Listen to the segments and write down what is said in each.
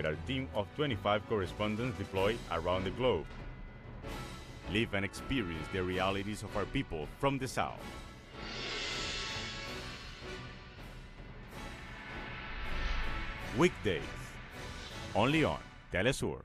with our team of 25 correspondents deployed around the globe. Live and experience the realities of our people from the South. Weekdays, only on Telesur.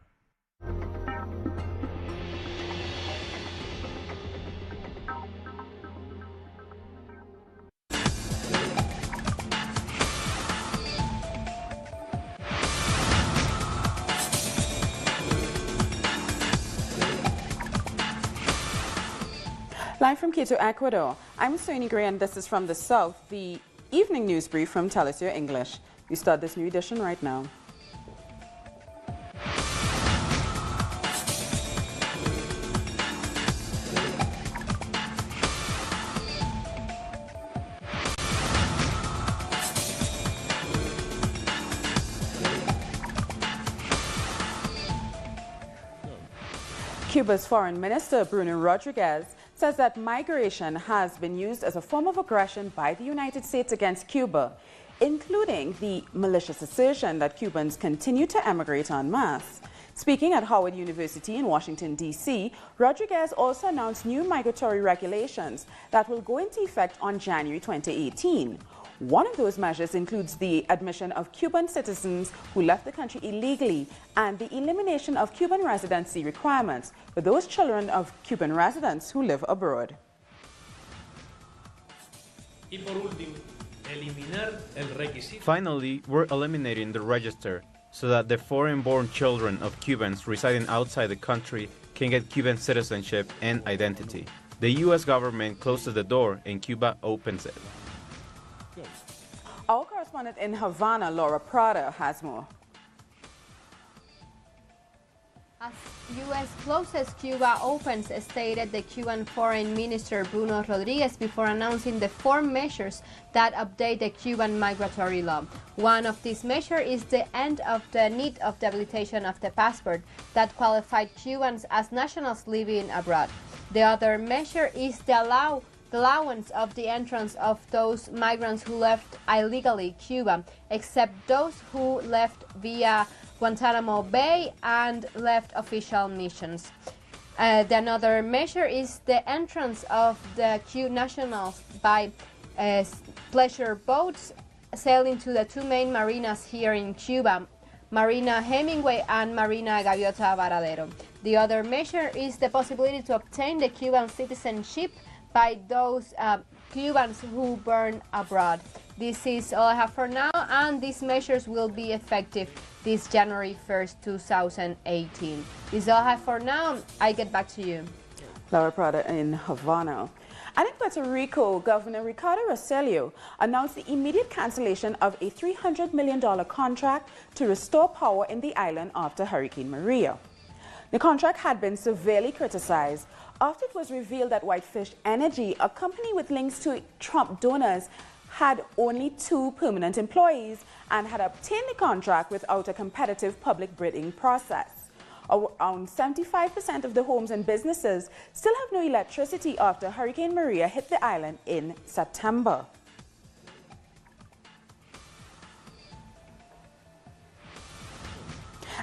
Live from Quito, Ecuador, I'm Soini Gray and this is From the South, the evening news brief from Telesur English. We start this new edition right now. Cuba's Foreign Minister Bruno Rodriguez says that migration has been used as a form of aggression by the United States against Cuba, including the malicious assertion that Cubans continue to emigrate en masse. Speaking at Howard University in Washington, D.C., Rodriguez also announced new migratory regulations that will go into effect on January 2018. One of those measures includes the admission of Cuban citizens who left the country illegally and the elimination of Cuban residency requirements for those children of Cuban residents who live abroad. Finally, we're eliminating the register so that the foreign-born children of Cubans residing outside the country can get Cuban citizenship and identity. The U.S. government closes the door and Cuba opens it. Our correspondent in Havana, Laura Prada, has more. As U.S. closes, Cuba opens, stated the Cuban Foreign Minister Bruno Rodriguez before announcing the 4 measures that update the Cuban migratory law. One of these measures is the end of the need of debilitation of the passport that qualified Cubans as nationals living abroad. The other measure is the allowance of the entrance of those migrants who left illegally Cuba, except those who left via Guantanamo Bay and left official missions. Another measure is the entrance of the Cuban nationals by pleasure boats sailing to the 2 main marinas here in Cuba, Marina Hemingway and Marina Gaviota Varadero. The other measure is the possibility to obtain the Cuban citizenship by those Cubans who burn abroad. This is all I have for now, and these measures will be effective this January 1st, 2018. This is all I have for now. I get back to you. Laura Prada in Havana. And in Puerto Rico, Governor Ricardo Rosselló announced the immediate cancellation of a $300 million contract to restore power in the island after Hurricane Maria. The contract had been severely criticized after it was revealed that Whitefish Energy, a company with links to Trump donors, had only 2 permanent employees and had obtained the contract without a competitive public bidding process. Around 75% of the homes and businesses still have no electricity after Hurricane Maria hit the island in September.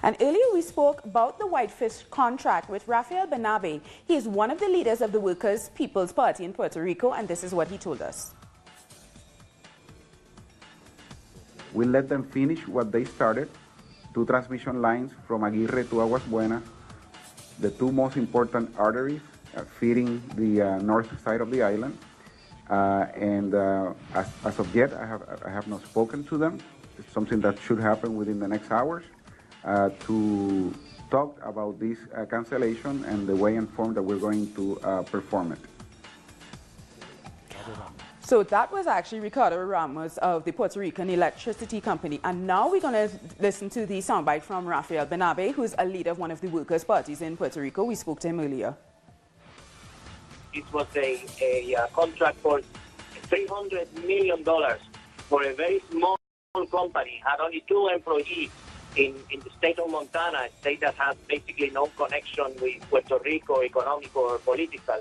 And earlier we spoke about the Whitefish contract with Rafael Bernabe. He is one of the leaders of the Workers' People's Party in Puerto Rico, and this is what he told us. We let them finish what they started, 2 transmission lines from Aguirre to Aguas Buenas, the 2 most important arteries feeding the north side of the island. As of yet, I have not spoken to them. It's something that should happen within the next hours. To talk about this cancellation and the way and form that we're going to perform it. So that was actually Ricardo Ramos of the Puerto Rican Electricity Company. And now we're going to listen to the soundbite from Rafael Bernabe, who's a leader of one of the workers' parties in Puerto Rico. We spoke to him earlier. It was a contract for $300 million for a very small company, had only 2 employees in the state of Montana, a state that has basically no connection with Puerto Rico, economic or political.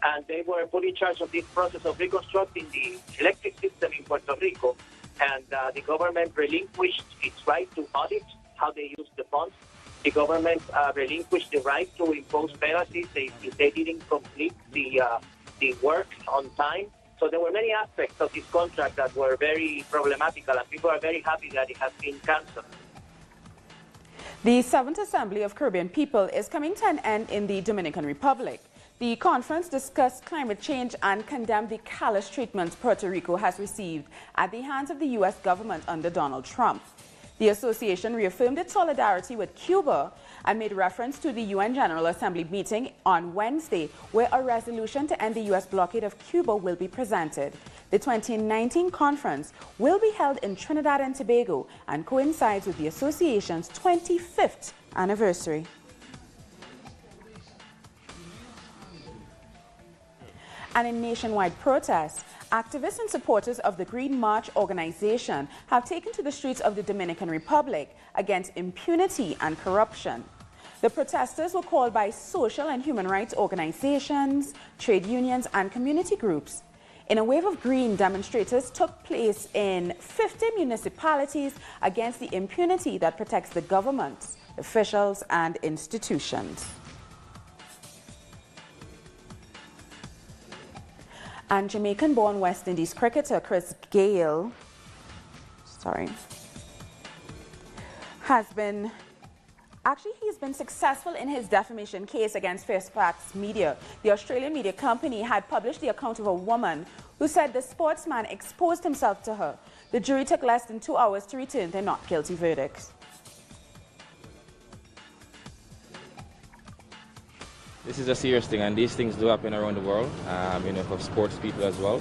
And they were put in charge of this process of reconstructing the electric system in Puerto Rico. And the government relinquished its right to audit how they use the funds. The government relinquished the right to impose penalties if they didn't complete the work on time. So there were many aspects of this contract that were very problematical, and people are very happy that it has been cancelled. The 7th Assembly of Caribbean People is coming to an end in the Dominican Republic. The conference discussed climate change and condemned the callous treatment Puerto Rico has received at the hands of the U.S. government under Donald Trump. The association reaffirmed its solidarity with Cuba and made reference to the UN General Assembly meeting on Wednesday, where a resolution to end the U.S. blockade of Cuba will be presented. The 2019 conference will be held in Trinidad and Tobago and coincides with the association's 25th anniversary. And in nationwide protests, activists and supporters of the Green March organization have taken to the streets of the Dominican Republic against impunity and corruption. The protesters were called by social and human rights organizations, trade unions, and community groups. In a wave of green, demonstrators took place in 50 municipalities against the impunity that protects the governments, officials, and institutions. And Jamaican-born West Indies cricketer Chris Gayle, he's been successful in his defamation case against Fairfax Media. The Australian media company had published the account of a woman who said the sportsman exposed himself to her. The jury took less than 2 hours to return their not guilty verdicts. This is a serious thing, and these things do happen around the world, for sports people as well.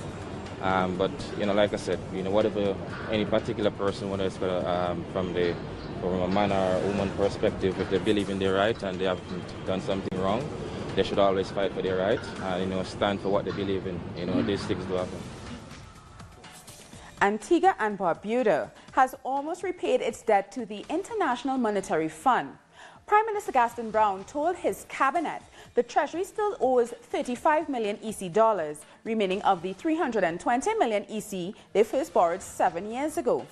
But, like I said, whatever any particular person, whether it's from a man or a woman perspective, if they believe in their right and they haven't done something wrong, they should always fight for their right and, stand for what they believe in. These things do happen. Antigua and Barbuda has almost repaid its debt to the International Monetary Fund. Prime Minister Gaston Brown told his cabinet the Treasury still owes 35 million EC dollars, remaining of the 320 million EC they first borrowed 7 years ago.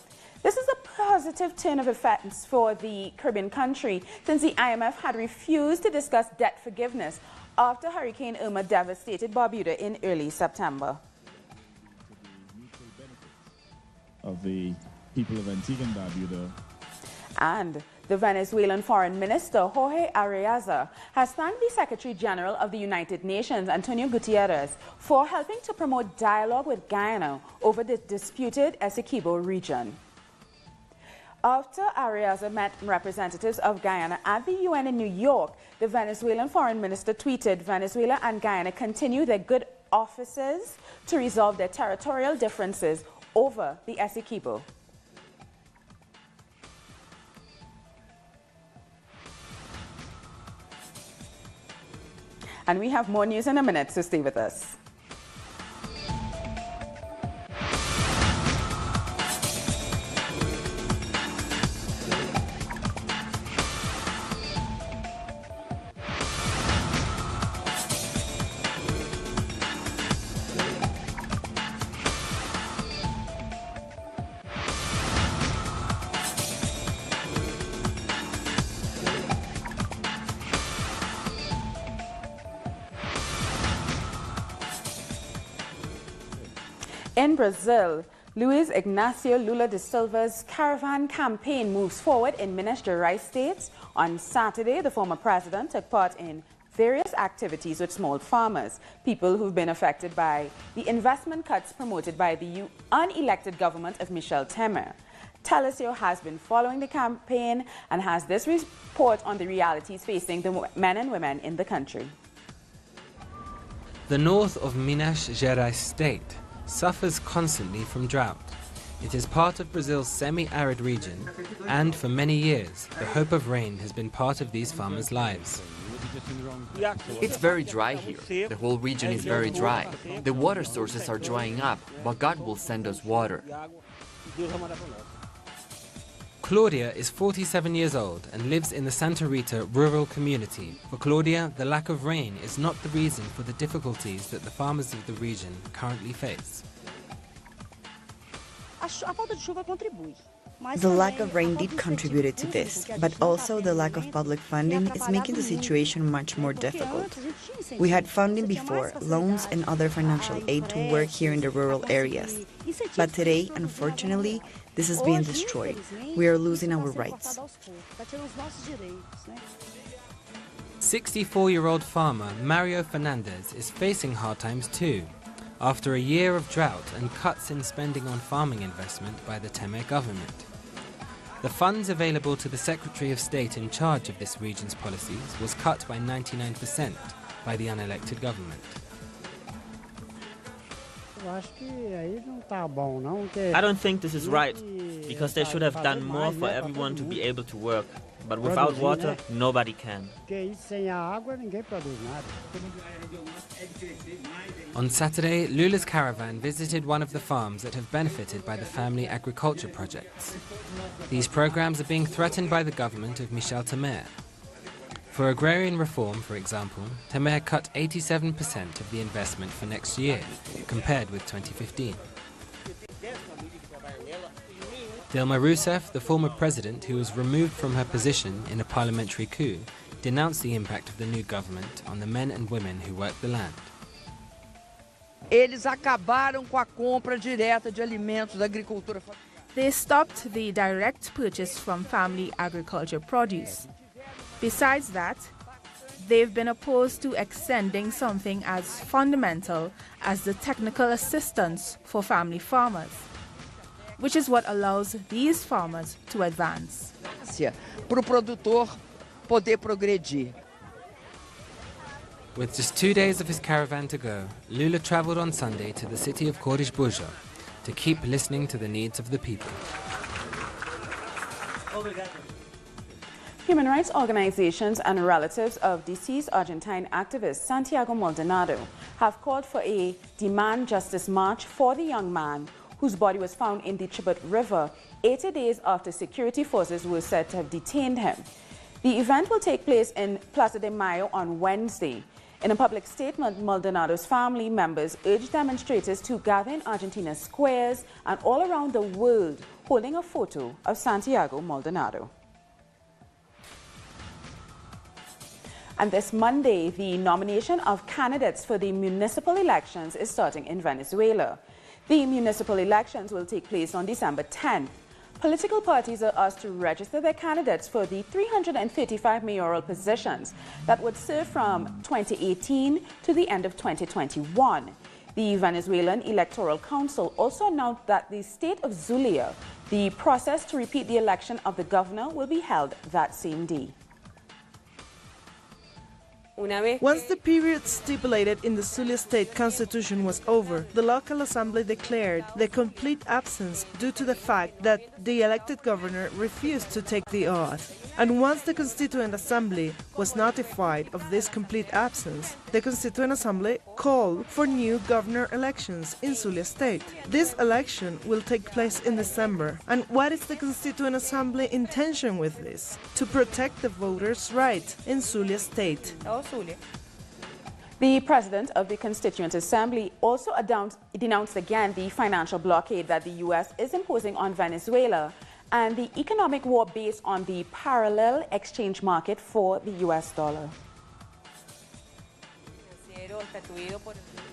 This is a positive turn of events for the Caribbean country, since the IMF had refused to discuss debt forgiveness after Hurricane Irma devastated Barbuda in early September. Of the people of Antigua and Barbuda. And the Venezuelan Foreign Minister Jorge Arreaza has thanked the Secretary General of the United Nations, Antonio Gutierrez, for helping to promote dialogue with Guyana over the disputed Essequibo region. After Arreaza met representatives of Guyana at the UN in New York, the Venezuelan Foreign Minister tweeted, "Venezuela and Guyana continue their good offices to resolve their territorial differences over the Essequibo." And we have more news in a minute, so stay with us. In Brazil, Luiz Ignacio Lula da Silva's caravan campaign moves forward in Minas Gerais state. On Saturday, the former president took part in various activities with small farmers, people who've been affected by the investment cuts promoted by the unelected government of Michel Temer. Telesio has been following the campaign and has this report on the realities facing the men and women in the country. The north of Minas Gerais state suffers constantly from drought. It is part of Brazil's semi-arid region, and for many years, the hope of rain has been part of these farmers' lives. It's very dry here. The whole region is very dry. The water sources are drying up, but God will send us water. Claudia is 47 years old and lives in the Santa Rita rural community. For Claudia, the lack of rain is not the reason for the difficulties that the farmers of the region currently face. The lack of rain did contribute to this, but also the lack of public funding is making the situation much more difficult. We had funding before, loans and other financial aid to work here in the rural areas. But today, unfortunately, this is being destroyed. We are losing our rights. 64-year-old farmer Mario Fernandez is facing hard times too, after a year of drought and cuts in spending on farming investment by the Temer government. The funds available to the Secretary of State in charge of this region's policies was cut by 99% by the unelected government. I don't think this is right, because they should have done more for everyone to be able to work. But without water, nobody can. On Saturday, Lula's caravan visited one of the farms that have benefited by the family agriculture projects. These programs are being threatened by the government of Michel Temer. For agrarian reform, for example, Temer cut 87% of the investment for next year, compared with 2015. Dilma Rousseff, the former president who was removed from her position in a parliamentary coup, denounced the impact of the new government on the men and women who work the land. Eles acabaram com a compra direta de alimentos da agricultura. They stopped the direct purchase from family agriculture produce. Besides that, they've been opposed to extending something as fundamental as the technical assistance for family farmers, which is what allows these farmers to advance. Para o produtor poder progredir. With just 2 days of his caravan to go, Lula traveled on Sunday to the city of Buja to keep listening to the needs of the people. Human rights organizations and relatives of deceased Argentine activist Santiago Maldonado have called for a demand justice march for the young man whose body was found in the Chubut River 80 days after security forces were said to have detained him. The event will take place in Plaza de Mayo on Wednesday. In a public statement, Maldonado's family members urged demonstrators to gather in Argentina's squares and all around the world holding a photo of Santiago Maldonado. And this Monday, the nomination of candidates for the municipal elections is starting in Venezuela. The municipal elections will take place on December 10th. Political parties are asked to register their candidates for the 335 mayoral positions that would serve from 2018 to the end of 2021. The Venezuelan Electoral Council also announced that the state of Zulia, the process to repeat the election of the governor, will be held that same day. Once the period stipulated in the Zulia state constitution was over, the local assembly declared the complete absence due to the fact that the elected governor refused to take the oath. And once the Constituent Assembly was notified of this complete absence, the Constituent Assembly called for new governor elections in Zulia state. This election will take place in December. And what is the Constituent Assembly intention with this? To protect the voters' rights in Zulia state. The president of the Constituent Assembly also denounced again the financial blockade that the U.S. is imposing on Venezuela and the economic war based on the parallel exchange market for the U.S. dollar.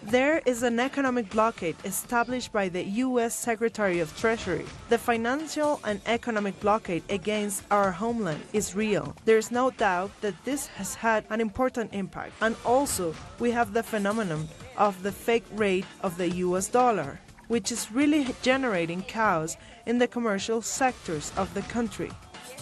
There is an economic blockade established by the U.S. Secretary of Treasury. The financial and economic blockade against our homeland is real. There is no doubt that this has had an important impact. And also, we have the phenomenon of the fake rate of the U.S. dollar, which is really generating chaos in the commercial sectors of the country.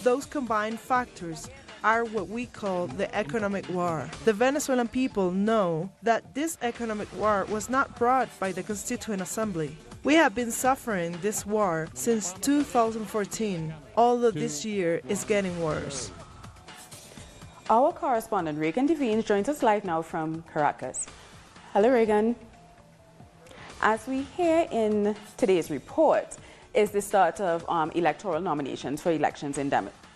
Those combined factors are what we call the economic war. The Venezuelan people know that this economic war was not brought by the Constituent Assembly. We have been suffering this war since 2014, although this year is getting worse. Our correspondent Reagan Devine joins us live now from Caracas. Hello, Reagan. As we hear in today's report, is the start of electoral nominations for elections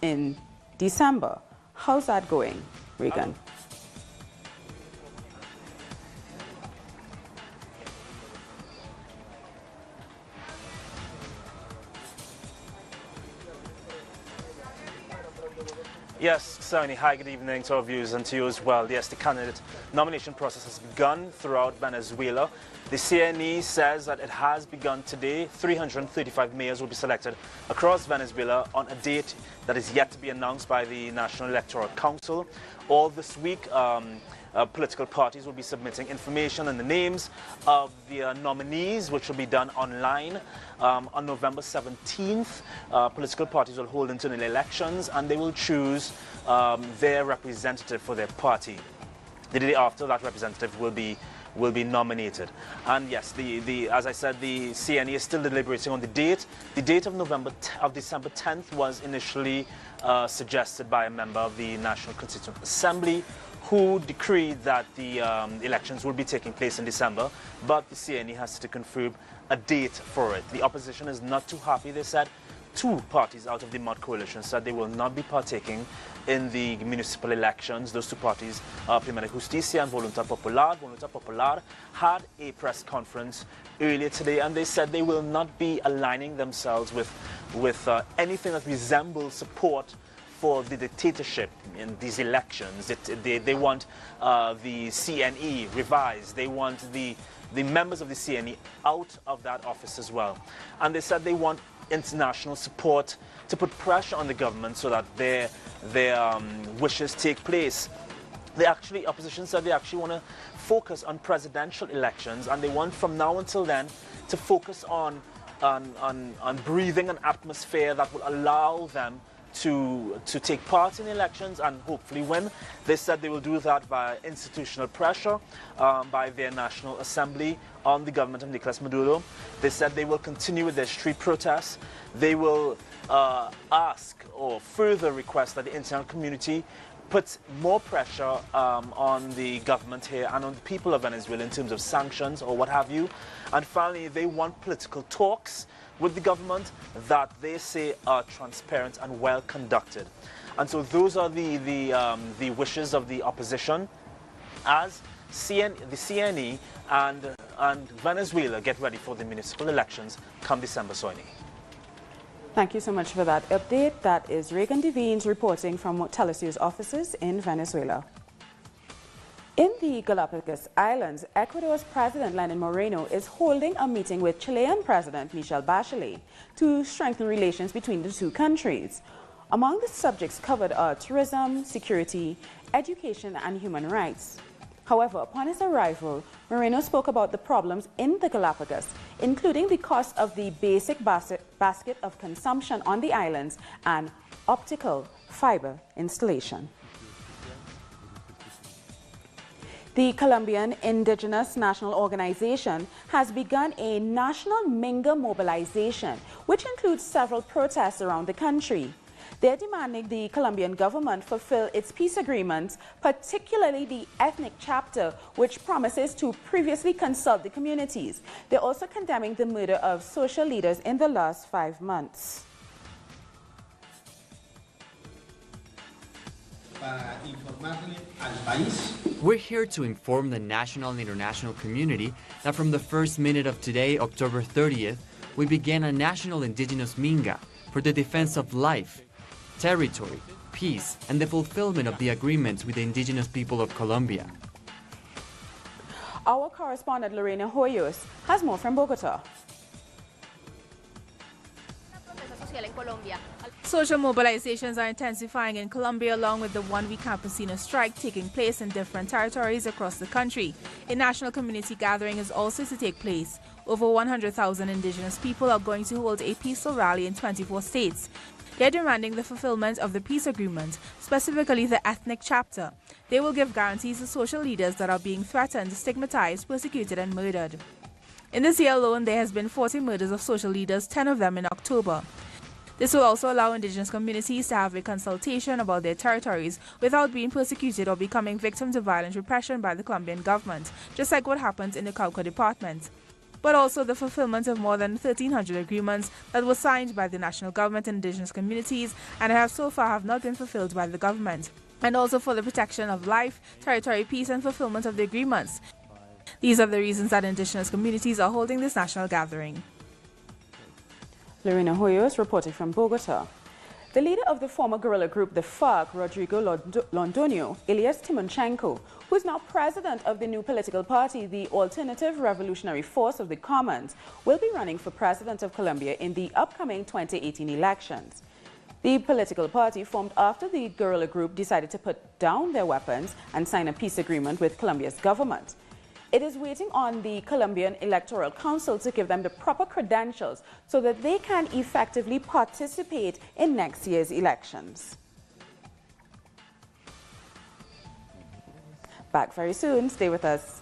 in December. How's that going, Reagan? Yes, Sony, hi, good evening to our viewers and to you as well. Yes, the candidate nomination process has begun throughout Venezuela. The CNE says that it has begun today. 335 mayors will be selected across Venezuela on a date that is yet to be announced by the National Electoral Council. All this week, political parties will be submitting information and the names of the nominees, which will be done online. On November 17th, political parties will hold internal elections and they will choose their representative for their party. The day after, that representative will be nominated. And yes, as I said, the CNE is still deliberating on the date. The date of December 10th was initially suggested by a member of the National Constituent Assembly, who decreed that the elections will be taking place in December, but the CNE has to confirm a date for it. The opposition is not too happy, they said. Two parties out of the MOD coalition said they will not be partaking in the municipal elections. Those two parties, Primera Justicia and Voluntad Popular. Voluntad Popular had a press conference earlier today and they said they will not be aligning themselves with anything that resembles support for the dictatorship in these elections. They want the CNE revised. They want the members of the CNE out of that office as well. And they said they want international support to put pressure on the government so that their wishes take place. Opposition said they actually want to focus on presidential elections, and they want from now until then to focus on breathing an atmosphere that will allow them to take part in the elections and hopefully win. They said they will do that by institutional pressure by their National Assembly on the government of Nicolas Maduro. They said they will continue with their street protests. They will ask or further request that the international community puts more pressure on the government here and on the people of Venezuela in terms of sanctions or what have you. And finally, they want political talks with the government that they say are transparent and well conducted. And so those are the wishes of the opposition as the CNE and Venezuela get ready for the municipal elections come December, Soini. Thank you so much for that update. That is Reagan Devines reporting from Telesur's offices in Venezuela. In the Galapagos Islands, Ecuador's President Lenin Moreno is holding a meeting with Chilean President Michelle Bachelet to strengthen relations between the two countries. Among the subjects covered are tourism, security, education, and human rights. However, upon his arrival, Moreno spoke about the problems in the Galapagos, including the cost of the basic basket of consumption on the islands and optical fiber installation. The Colombian Indigenous National Organization has begun a national Minga mobilization, which includes several protests around the country. They're demanding the Colombian government fulfill its peace agreements, particularly the ethnic chapter, which promises to previously consult the communities. They're also condemning the murder of social leaders in the last 5 months. We're here to inform the national and international community that from the first minute of today, October 30th, we began a national indigenous Minga for the defense of life, territory, peace, and the fulfillment of the agreements with the indigenous people of Colombia. Our correspondent Lorena Hoyos has more from Bogota. Social mobilizations are intensifying in Colombia along with the one-week campesino strike taking place in different territories across the country. A national community gathering is also to take place. Over 100,000 indigenous people are going to hold a peaceful rally in 24 states. They're demanding the fulfillment of the peace agreement, specifically the ethnic chapter. They will give guarantees to social leaders that are being threatened, stigmatized, persecuted, and murdered. In this year alone, there has been 40 murders of social leaders, 10 of them in October. This will also allow indigenous communities to have a consultation about their territories without being persecuted or becoming victims of violent repression by the Colombian government, just like what happens in the Cauca department. But also the fulfillment of more than 1,300 agreements that were signed by the national government and indigenous communities and have so far have not been fulfilled by the government. And also for the protection of life, territory, peace, and fulfillment of the agreements. These are the reasons that indigenous communities are holding this national gathering. Lorena Hoyos reporting from Bogota. The leader of the former guerrilla group, the FARC, Rodrigo Londoño, alias Timonchenko, who is now president of the new political party, the Alternative Revolutionary Force of the Commons, will be running for president of Colombia in the upcoming 2018 elections. The political party, formed after the guerrilla group decided to put down their weapons and sign a peace agreement with Colombia's government. It is waiting on the Colombian Electoral Council to give them the proper credentials so that they can effectively participate in next year's elections. Back very soon. Stay with us.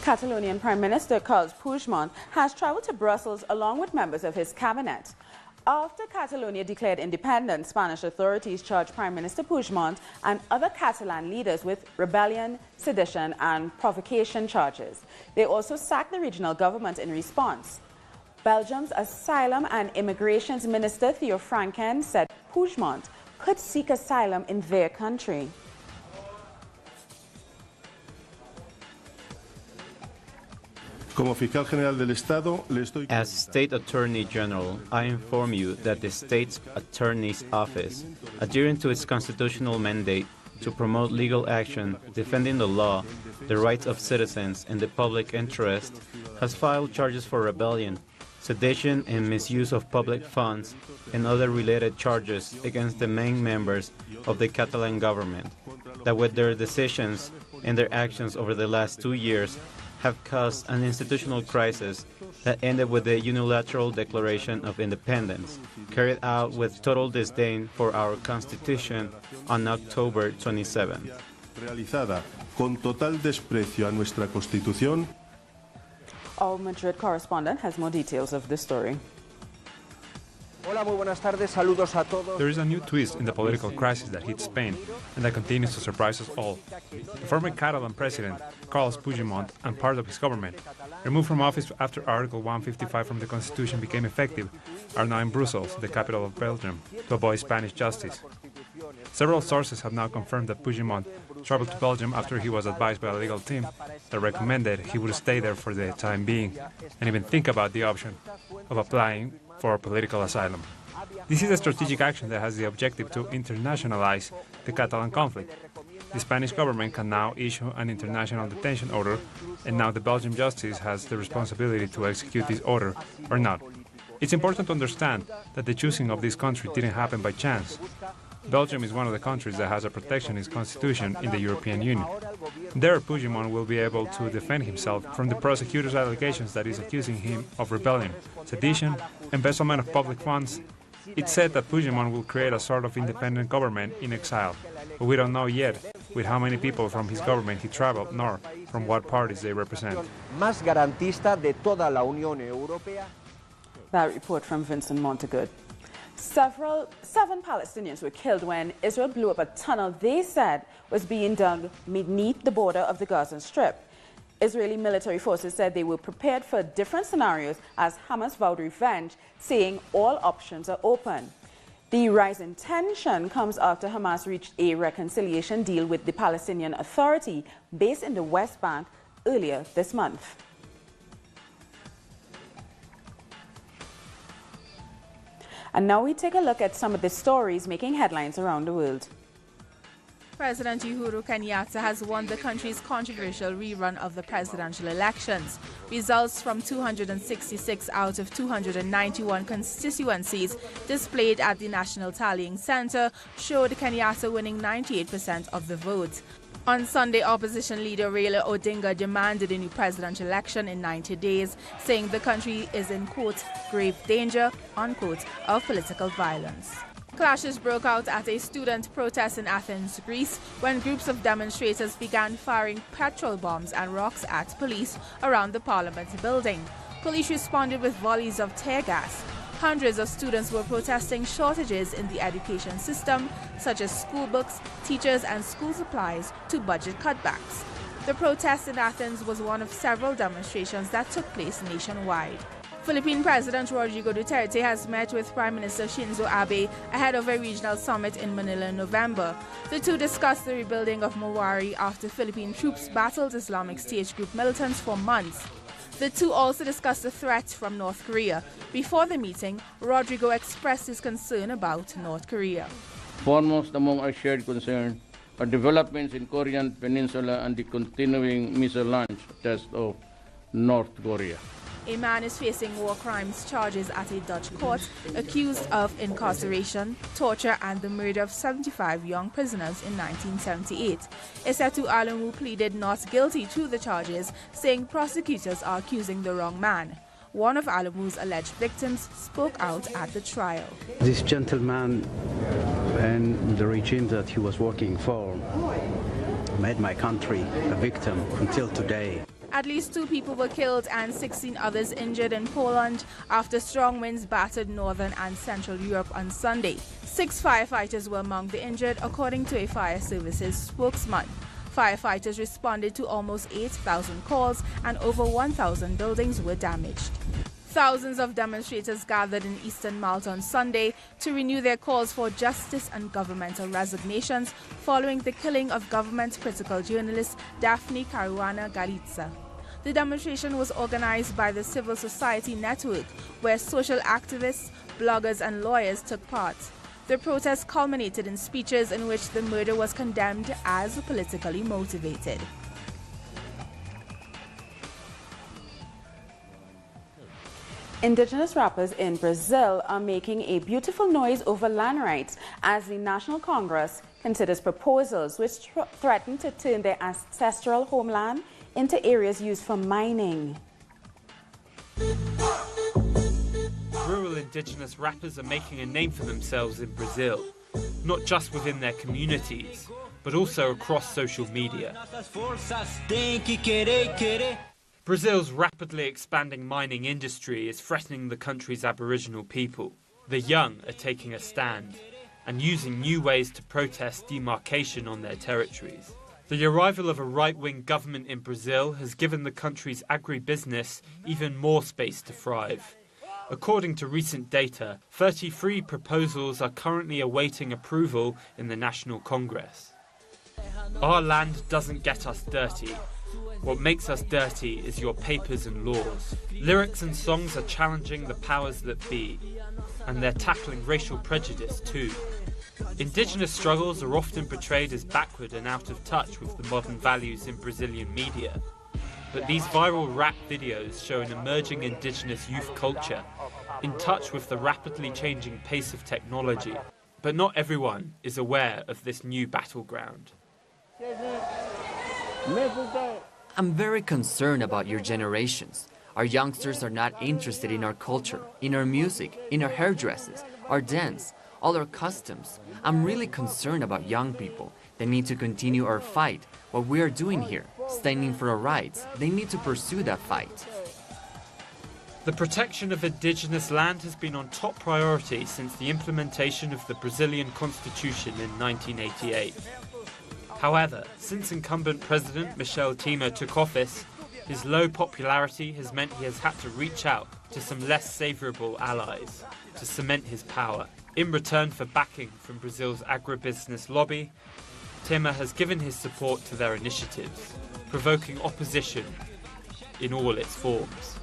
Catalonian Prime Minister Carles Puigdemont has traveled to Brussels along with members of his cabinet. After Catalonia declared independence, Spanish authorities charged Prime Minister Puigdemont and other Catalan leaders with rebellion, sedition and provocation charges. They also sacked the regional government in response. Belgium's Asylum and Immigration Minister Theo Franken said Puigdemont could seek asylum in their country. As State Attorney General, I inform you that the State's Attorney's Office, adhering to its constitutional mandate to promote legal action defending the law, the rights of citizens, and the public interest, has filed charges for rebellion, sedition, and misuse of public funds, and other related charges against the main members of the Catalan government, that with their decisions and their actions over the last 2 years have caused an institutional crisis that ended with the unilateral declaration of independence, carried out with total disdain for our Constitution on October 27. Realizada con total desprecio a nuestra Constitución. Our Madrid correspondent has more details of this story. There is a new twist in the political crisis that hit Spain and that continues to surprise us all. The former Catalan president, Carles Puigdemont, and part of his government, removed from office after Article 155 from the Constitution became effective, are now in Brussels, the capital of Belgium, to avoid Spanish justice. Several sources have now confirmed that Puigdemont traveled to Belgium after he was advised by a legal team that recommended he would stay there for the time being and even think about the option of applying for political asylum. This is a strategic action that has the objective to internationalize the Catalan conflict. The Spanish government can now issue an international detention order, and now the Belgian justice has the responsibility to execute this order or not. It's important to understand that the choosing of this country didn't happen by chance. Belgium is one of the countries that has a protectionist constitution in the European Union. There, Puigdemont will be able to defend himself from the prosecutor's allegations that is accusing him of rebellion, sedition, embezzlement of public funds. It's said that Puigdemont will create a sort of independent government in exile, but we don't know yet with how many people from his government he traveled, nor from what parties they represent. That report from Vincent Montagut. Seven Palestinians were killed when Israel blew up a tunnel they said was being dug beneath the border of the Gaza Strip. Israeli military forces said they were prepared for different scenarios as Hamas vowed revenge, saying all options are open. The rise in tension comes after Hamas reached a reconciliation deal with the Palestinian Authority based in the West Bank earlier this month. And now we take a look at some of the stories making headlines around the world. President Uhuru Kenyatta has won the country's controversial rerun of the presidential elections. Results from 266 out of 291 constituencies displayed at the National Tallying Center showed Kenyatta winning 98% of the vote. On Sunday, opposition leader Raila Odinga demanded a new presidential election in 90 days, saying the country is in, quote, grave danger, unquote, of political violence. Clashes broke out at a student protest in Athens, Greece, when groups of demonstrators began firing petrol bombs and rocks at police around the parliament building. Police responded with volleys of tear gas. Hundreds of students were protesting shortages in the education system, such as school books, teachers, and school supplies, to budget cutbacks. The protest in Athens was one of several demonstrations that took place nationwide. Philippine President Rodrigo Duterte has met with Prime Minister Shinzo Abe ahead of a regional summit in Manila in November. The two discussed the rebuilding of Mawari after Philippine troops battled Islamic State group militants for months. The two also discussed the threat from North Korea. Before the meeting, Rodrigo expressed his concern about North Korea. Foremost among our shared concern are developments in Korean Peninsula and the continuing missile launch test of North Korea. A man is facing war crimes charges at a Dutch court, accused of incarceration, torture, and the murder of 75 young prisoners in 1978. Esetu Alamu pleaded not guilty to the charges, saying prosecutors are accusing the wrong man. One of Alamu's alleged victims spoke out at the trial. This gentleman and the regime that he was working for made my country a victim until today. At least 2 people were killed and 16 others injured in Poland after strong winds battered northern and central Europe on Sunday. 6 firefighters were among the injured, according to a fire services spokesman. Firefighters responded to almost 8,000 calls and over 1,000 buildings were damaged. Thousands of demonstrators gathered in eastern Malta on Sunday to renew their calls for justice and governmental resignations following the killing of government critical journalist Daphne Caruana Galizia. The demonstration was organized by the Civil Society Network, where social activists, bloggers, and lawyers took part. The protest culminated in speeches in which the murder was condemned as politically motivated. Indigenous rappers in Brazil are making a beautiful noise over land rights as the National Congress considers proposals which threaten to turn their ancestral homeland into areas used for mining. Rural indigenous rappers are making a name for themselves in Brazil, not just within their communities, but also across social media. Brazil's rapidly expanding mining industry is threatening the country's Aboriginal people. The young are taking a stand and using new ways to protest demarcation on their territories. The arrival of a right-wing government in Brazil has given the country's agribusiness even more space to thrive. According to recent data, 33 proposals are currently awaiting approval in the National Congress. Our land doesn't get us dirty. What makes us dirty is your papers and laws. Lyrics and songs are challenging the powers that be, and they're tackling racial prejudice too. Indigenous struggles are often portrayed as backward and out of touch with the modern values in Brazilian media. But these viral rap videos show an emerging indigenous youth culture, in touch with the rapidly changing pace of technology. But not everyone is aware of this new battleground. I'm very concerned about your generations. Our youngsters are not interested in our culture, in our music, in our hairdresses, our dance, all our customs. I'm really concerned about young people. They need to continue our fight, what we are doing here, standing for our rights. They need to pursue that fight. The protection of indigenous land has been on top priority since the implementation of the Brazilian Constitution in 1988. However, since incumbent President Michel Temer took office, his low popularity has meant he has had to reach out to some less favourable allies to cement his power. In return for backing from Brazil's agribusiness lobby, Temer has given his support to their initiatives, provoking opposition in all its forms.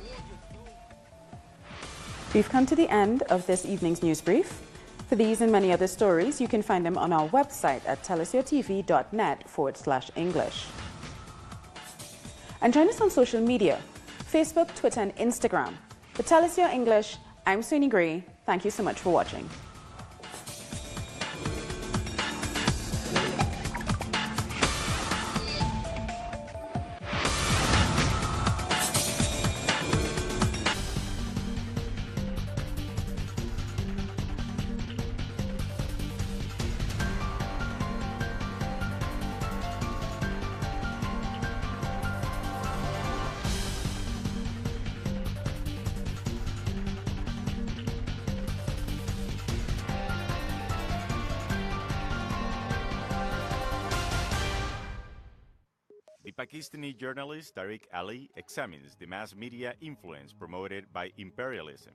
We've come to the end of this evening's news brief. For these and many other stories, you can find them on our website at telesurtv.net/English. And join us on social media, Facebook, Twitter, and Instagram. For Telesur English, I'm Suni Gray. Thank you so much for watching. The Pakistani journalist Tariq Ali examines the mass media influence promoted by imperialism.